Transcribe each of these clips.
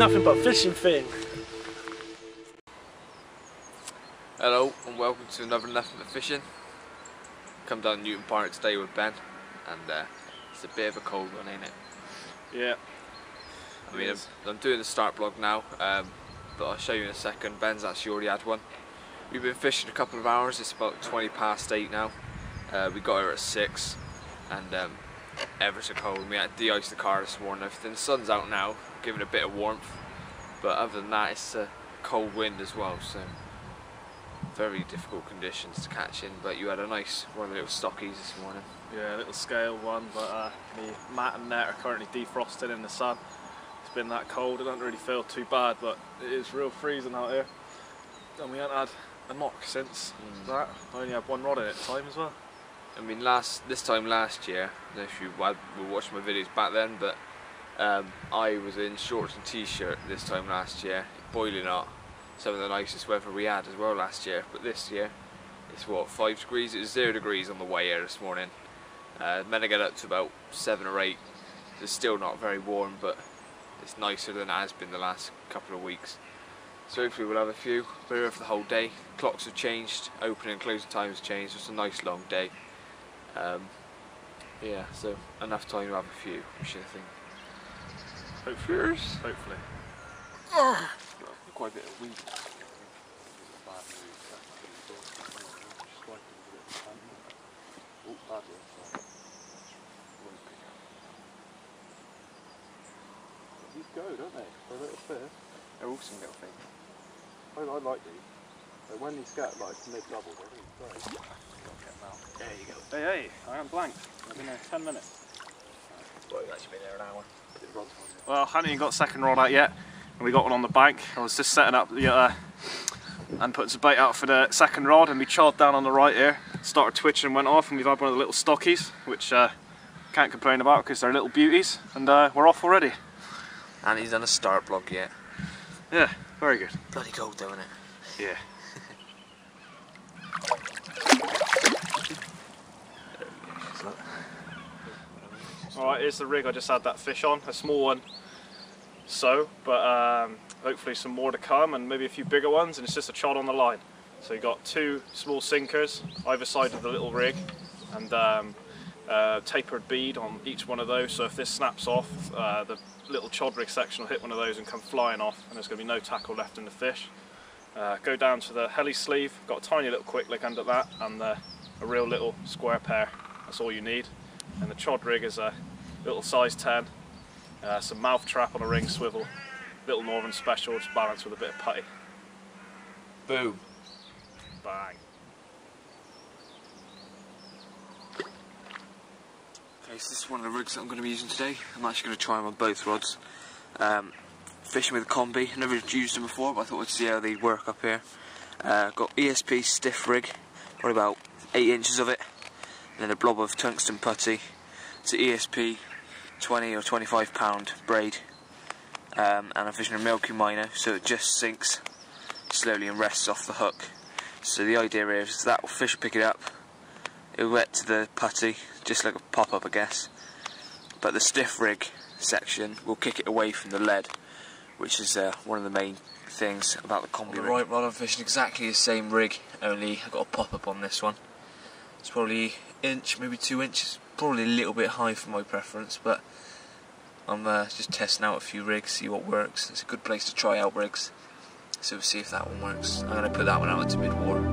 nothing but fishing thing. Hello and welcome to another Nothing But Fishing. Come down Newton Park today with Ben, and it's a bit of a cold one, ain't it? Yeah. I mean, I'm doing the start vlog now, but I'll show you in a second. Ben's actually already had one. We've been fishing a couple of hours. It's about 20 past 8 now. We got here at 6, and ever so cold. We had to de-ice the car this morning. Everything. The sun's out now, giving a bit of warmth, but other than that, it's a cold wind as well. So very difficult conditions to catch in. But you had a nice one of the little stockies this morning. Yeah, a little scale one, but the mat and net are currently defrosted in the sun. It's been that cold. It doesn't really feel too bad, but it is real freezing out here. And we haven't had a knock since that. I only had one rod in at the time as well. I mean, this time last year, I don't know if you were watching my videos back then, but I was in shorts and t-shirt this time last year, boiling hot. Some of the nicest weather we had as well last year, but this year it's what, 5 degrees? It was 0 degrees on the way here this morning. Meant to get up to about 7 or 8. It's still not very warm, but it's nicer than it has been the last couple of weeks. So hopefully we'll have a few. We're here for the whole day. Clocks have changed, opening and closing times changed. It's a nice long day. Yeah, so enough time to have a few, I should think. Hopefully. Hopefully. Quite a bit of weed. These go, don't they? For a little fish. They're awesome little things. I like these. But when these get like mid-double, they're really great. There you go. Hey, I am blanked. I've been there 10 minutes. Well, you've actually been there an hour. Well, I hadn't even got second rod out yet, and we got one on the bank. I was just setting up the and putting some bait out for the second rod, and we charred down on the right here, started twitching and went off, and we've had one of the little stockies, which can't complain about because they're little beauties, and we're off already. And he's done a start vlog yet. Yeah, very good. Bloody cold though, isn't it? Yeah. Alright, here's the rig I just had that fish on, a small one. But hopefully some more to come, and maybe a few bigger ones, and it's just a chod on the line. So you got 2 small sinkers either side of the little rig, and tapered bead on each one of those, so if this snaps off, the little chod rig section will hit one of those and come flying off, and there's going to be no tackle left in the fish. Go down to the heli sleeve, got a tiny little quick lick under that, and a real little square pair. That's all you need. And the chod rig is a little size 10, some mouth trap on a ring swivel, little Northern special, just balanced with a bit of putty. Boom. Bang. Okay, so this is one of the rigs that I'm going to be using today. I'm actually going to try them on both rods. Fishing with a combi. I've never used them before, but I thought I'd see how they'd work up here. Got ESP stiff rig, probably about 8 inches of it, and then a blob of tungsten putty. It's an ESP 20 or 25 pound braid, and I'm fishing a milky minor, so it just sinks slowly and rests off the hook. So the idea is that fish will pick it up, it'll wet to the putty, just like a pop-up I guess, but the stiff rig section will kick it away from the lead, which is one of the main things about the combi rig. Right, well, I'm fishing exactly the same rig, only I've got a pop-up on this one. It's probably inch, maybe 2 inches, probably a little bit high for my preference, but I'm just testing out a few rigs, see what works. It's a good place to try out rigs, so we'll see if that one works. I'm going to put that one out into mid-water.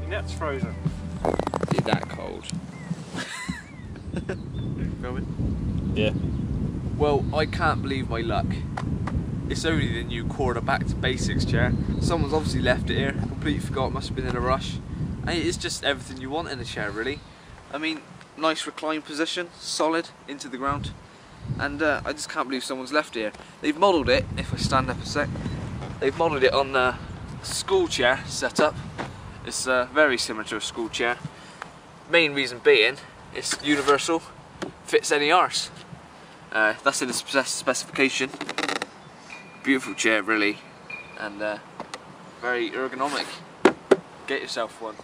Your net's frozen. Is that cold? Filming? Yeah. Well, I can't believe my luck. It's only the new quarter back to basics chair. Someone's obviously left it here, completely forgot, must have been in a rush. And it's just everything you want in a chair, really. I mean, nice recline position, solid, into the ground. And I just can't believe someone's left it here. They've modelled it, if I stand up a sec, they've modelled it on a school chair setup. It's very similar to a school chair. Main reason being, it's universal, fits any arse. That's in the specification. Beautiful chair, really, and very ergonomic. Get yourself one.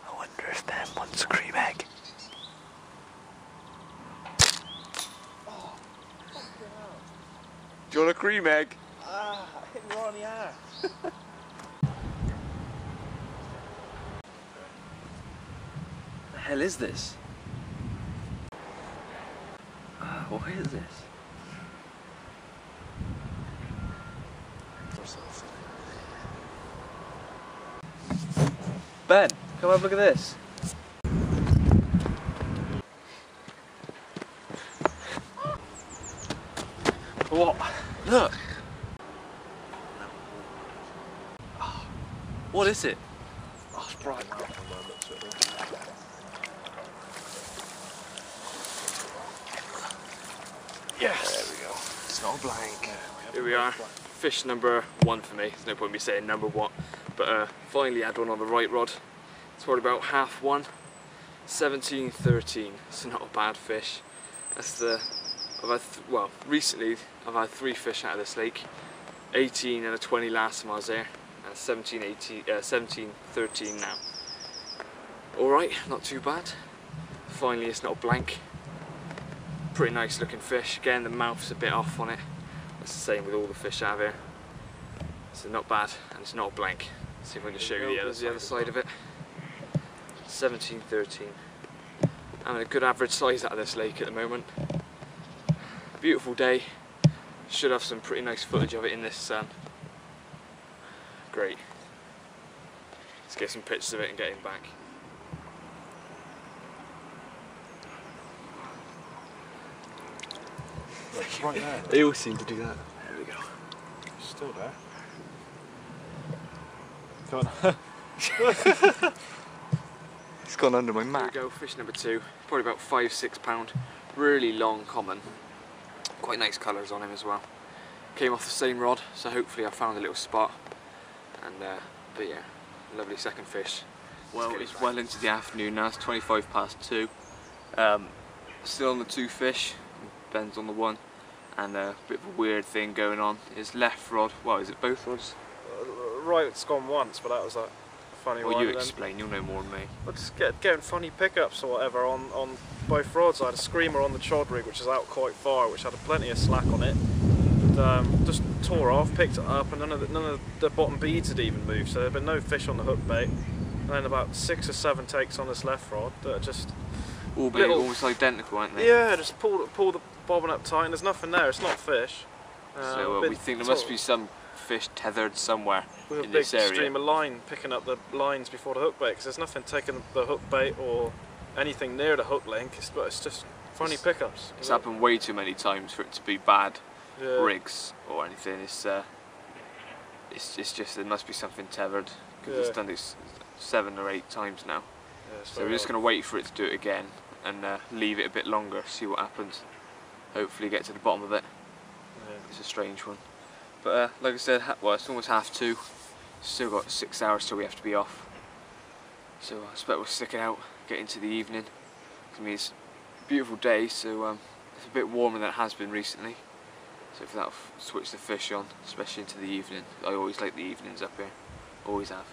I wonder if Dan wants a cream egg. Oh, fucking hell. Do you want a cream egg? Ah, hit me right on the ass. The hell is this? What is this? Ben, come have a look at this. What? Look. Oh, what is it? Oh, it's bright now. Yes. There we go. It's not blank. Here we are. Fish number 1 for me. There's no point in me saying number 1. But finally had one on the right rod. It's probably about half one. 17-13. It's not a bad fish. That's the. Well, recently I've had 3 fish out of this lake. 18 and a 20 last time I was there, and 17-13 now. Alright, not too bad. Finally it's not blank. Pretty nice looking fish. Again, the mouth's a bit off on it. It's the same with all the fish out of here. So not bad, and it's not blank. Let's see if I can show you the other side of it. 17-13. Having a good average size out of this lake at the moment. Beautiful day. Should have some pretty nice footage of it in this sun. Great. Let's get some pictures of it and get him back. It's right there. They all seem to do that. There we go. It's still there. Come on. It's gone under my Here mat. we go, fish number 2. Probably about 5-6 pound. Really long common. Quite nice colours on him as well. Came off the same rod, so hopefully I found a little spot. And but yeah, lovely second fish. Well, it's well into the afternoon now. It's 2. Still on the 2 fish. Ben's on the 1, and a bit of a weird thing going on. His left rod. Well, is it both rods? Right, it's gone once, but that was a funny one. Well, you explain. You'll know more than me. I just getting funny pickups or whatever on both rods. I had a screamer on the chod rig, which is out quite far, which had plenty of slack on it. And, just tore off, picked it up, and none of the bottom beads had even moved. So there'd been no fish on the hook bait. And then about 6 or 7 takes on this left rod that are just All being almost identical, aren't they? yeah, just pull the bobbin up tight, and there's nothing there. It's not fish. So we think there must be some fish tethered somewhere with a in big this area. stream of line picking up the lines before the hook bait, because there's nothing taking the hook bait or anything near the hook link. It's just funny pickups. It's happened way too many times for it to be bad Yeah. rigs or anything. It's just there must be something tethered, because it's done this 7 or 8 times now. Yeah, So we're just going to wait for it to do it again and leave it a bit longer, see what happens. Hopefully get to the bottom of it. Yeah. It's a strange one. But like I said, well, it's almost 2:30. Still got 6 hours till we have to be off. So I expect we'll stick it out, get into the evening. I mean, it's a beautiful day, so it's a bit warmer than it has been recently. So if that'll switch the fish on, especially into the evening. I always like the evenings up here. Always have.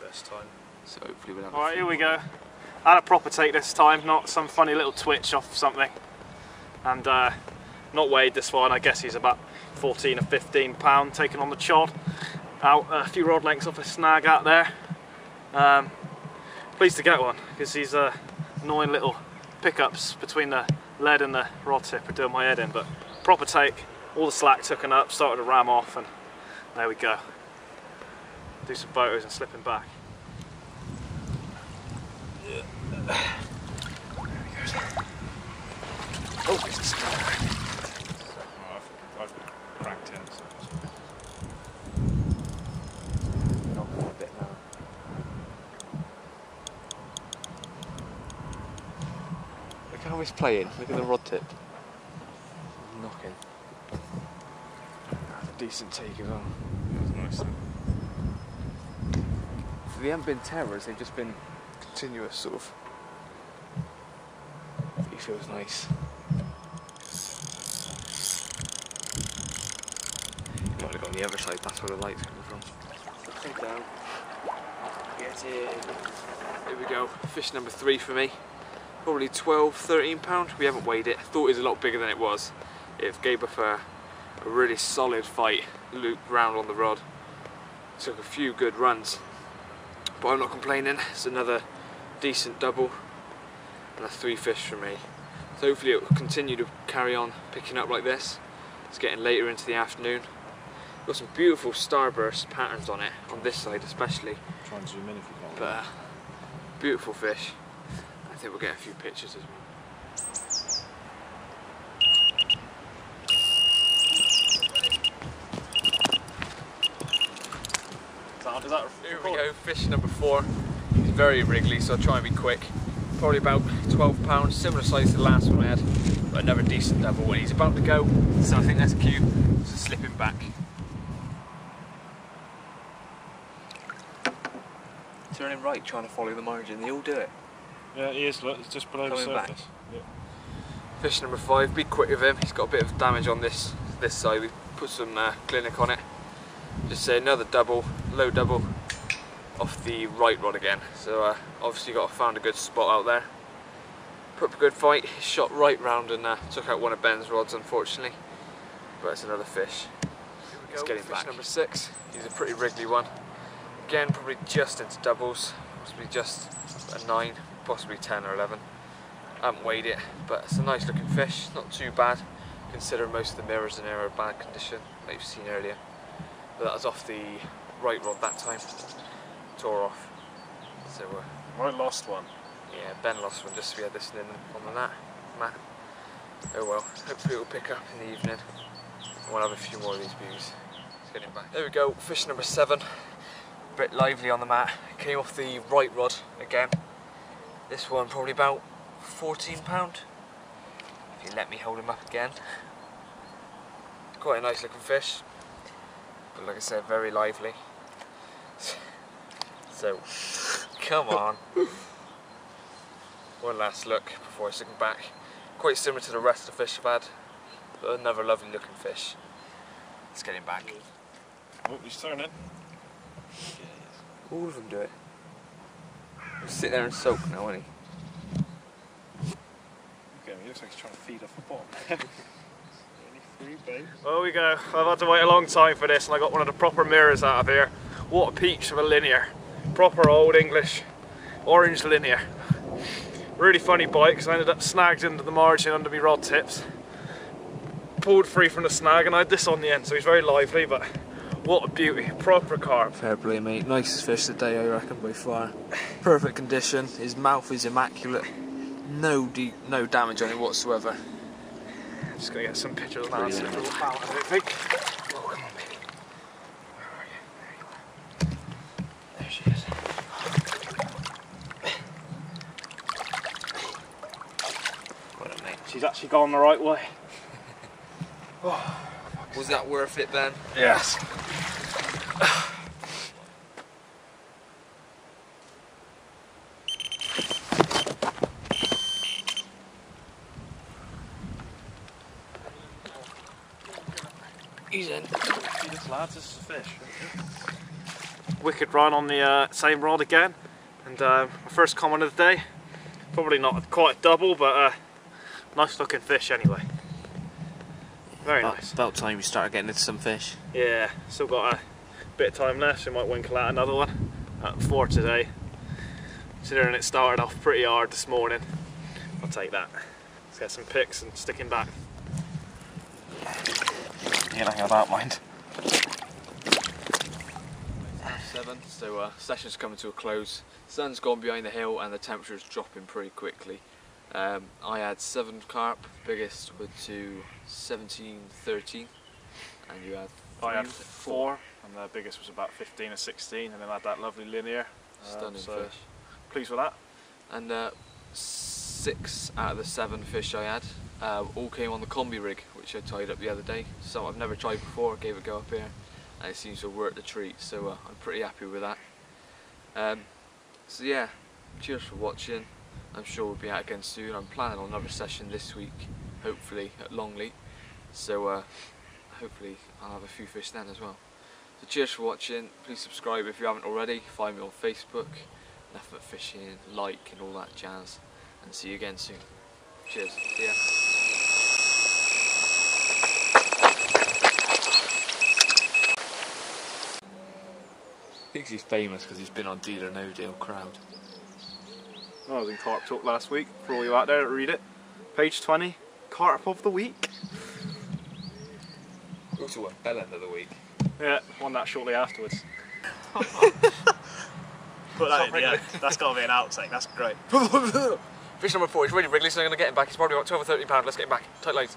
Best time. So hopefully we'll have Alright, here we go. I had a proper take this time, not some funny little twitch off something. And not weighed this one. I guess he's about 14 or 15 pound, taken on the chod. Out a few rod lengths off a snag out there. Pleased to get one, because these annoying little pickups between the lead and the rod tip are doing my head in. But proper take, all the slack taken up, started to ram off, and there we go. Do some photos and slipping back. Oh, it's a spinner. I've cracked it. So. Not a bit now. Look how he's playing. Look at the rod tip. Knocking. That's a decent take as well. That was nice. So they haven't been terrors, they've just been continuous sort of. He feels nice. Might have gone the other side, that's where the light's coming from. Take down. Get in. Here we go, fish number 3 for me. Probably 12, 13 pound. We haven't weighed it. Thought it was a lot bigger than it was. It gave up a really solid fight, looped round on the rod. Took a few good runs, but I'm not complaining. It's another decent double and that's 3 fish for me. So hopefully it will continue to carry on picking up like this. It's getting later into the afternoon. Got some beautiful starburst patterns on it, on this side especially. Try and zoom in if you can't. But beautiful fish. I think we'll get a few pictures as well. Here we go, fish number 4. He's very wriggly, so I'll try and be quick. Probably about 12 pounds, similar size to the last one I had, but another decent double. And he's about to go, so I think that's cute. So slip him back. Turn him right, trying to follow the margin. They all do it. Yeah, he is. Look, it's just below the Coming surface. back. Yeah. Fish number 5. Be quick with him. He's got a bit of damage on this side. We put some clinic on it. Just say another double, low double, off the right rod again. So obviously found a good spot out there. Put up a good fight. He shot right round and took out one of Ben's rods, unfortunately. But it's another fish. Let's get him back. Fish number 6. He's a pretty wriggly one. Again, probably just into doubles. Possibly just a 9, possibly 10 or 11. I haven't weighed it, but it's a nice looking fish. Not too bad, considering most of the mirrors in here are bad condition, like you've seen earlier. But that was off the right rod that time. Tore off. So I lost one. yeah, Ben lost one just as we had this in on the mat. Oh well, hopefully it will pick up in the evening. And we'll have a few more of these views. Let's get him back. There we go, fish number 7. A bit lively on the mat. Came off the right rod again. This one probably about 14 pound. If you let me hold him up again. Quite a nice looking fish. But like I said, very lively. So, come on. One last look before I stick him back. Quite similar to the rest of the fish I've had, but another lovely looking fish. Let's get him back. Oh, he's turning. All of them do it. He'll sit there and soak now, won't he? Okay, he looks like he's trying to feed off the bottom. Well, we go. I've had to wait a long time for this, and I got one of the proper mirrors out of here. What a peach of a linear. Proper old English orange linear. Really funny bite because I ended up snagged into the margin under my rod tips. Pulled free from the snag and I had this on the end, so he's very lively, but what a beauty. Proper carp. Fair play, mate. Nicest fish of the day, I reckon, by far. Perfect condition. His mouth is immaculate. No damage on it whatsoever. I'm just going to get some pictures now. See if it'll fall, I don't think. Oh, come on, baby. Where are you? There you are. There she is. Got it, mate. She's actually gone the right way. Oh, was that worth it, Ben? Yes. He's in. Jesus lads, this is a fish. Wicked run on the same rod again, and my first comment of the day. Probably not quite double, but nice looking fish anyway. Very nice. About time we started getting into some fish. Yeah, still got a bit of time left, so we might winkle out another one at 4 today. Considering it started off pretty hard this morning, I'll take that. Let's get some pics and stick him back. get nothing of that, mind. 7, so session's coming to a close. Sun's gone behind the hill and the temperature's dropping pretty quickly. I had 7 carp, biggest were to 17, 13, and you had 3, I had 4, and the biggest was about 15 or 16, and then I had that lovely linear. Stunning so fish. Pleased with that. And 6 out of the 7 fish I had all came on the combi rig, which I tied up the other day. So I've never tried before, gave it a go up here, and it seems to have worked the treat, so I'm pretty happy with that. So yeah, cheers for watching. I'm sure we'll be out again soon. I'm planning on another session this week, hopefully at Longley, so hopefully I'll have a few fish then as well. So cheers for watching. Please subscribe if you haven't already. Find me on Facebook, Nuffinbutfishing, like and all that jazz, and see you again soon. Cheers. See ya. Thinks he's famous because he's been on Deal or No Deal Crowd. I was in Carp Talk last week, for all you out there that read it. Page 20, Carp of the Week. We also won Bell End of the Week. Yeah, won that shortly afterwards. Put that in, yeah. That's got to be an outtake, that's great. Fish number 4, he's really wriggly, so I'm going to get him back. He's probably about 12 or 13 pounds. Let's get him back. Tight lines.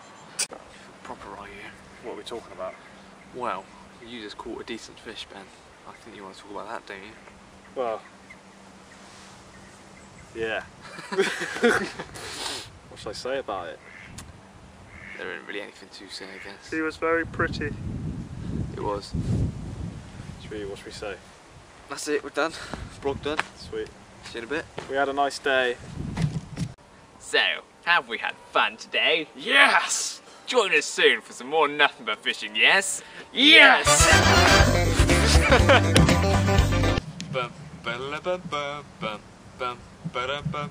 Proper right here. What are we talking about? Well, you just caught a decent fish, Ben. I think you want to talk about that, don't you? Well, yeah. What should I say about it? There isn't really anything to say, I guess. She was very pretty. It was. What should we say? That's it, we're done. Vlog done. Sweet. See you in a bit. We had a nice day. So, have we had fun today? Yes! Join us soon for some more nothing but fishing, yes? Yes! Bum ba bum bum bum bum ba bum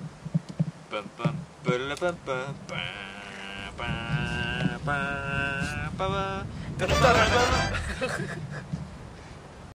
bum bum ba bum bum ba ba ba ba ba.